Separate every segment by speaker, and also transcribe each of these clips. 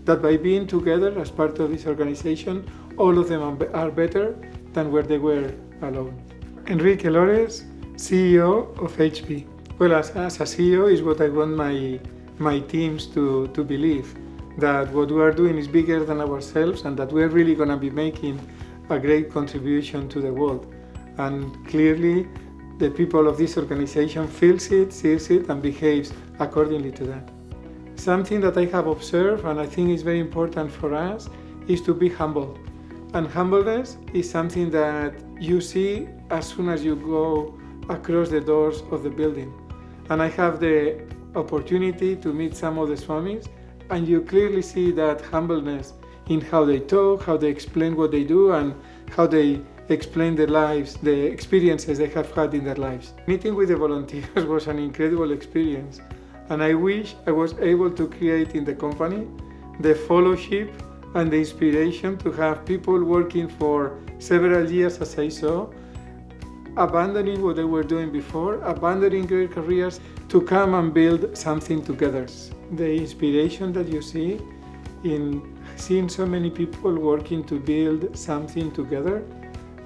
Speaker 1: that by being together as part of this organization, all of them are better than where they were alone. Enrique Lores, CEO of HP. Well, as a CEO is what I want my teams to believe, that what we are doing is bigger than ourselves and that we're really going to be making a great contribution to the world. And clearly, the people of this organization feels it, sees it, and behaves accordingly to that. Something that I have observed, and I think is very important for us, is to be humble. And humbleness is something that you see as soon as you go across the doors of the building. And I have the opportunity to meet some of the Swamis, and you clearly see that humbleness in how they talk, how they explain what they do, and how they explain their lives, the experiences they have had in their lives. Meeting with the volunteers was an incredible experience, and I wish I was able to create in the company the fellowship and the inspiration to have people working for several years, as I saw, abandoning what they were doing before, abandoning great careers to come and build something together. The inspiration that you see in seeing so many people working to build something together,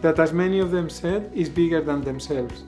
Speaker 1: that as many of them said, is bigger than themselves.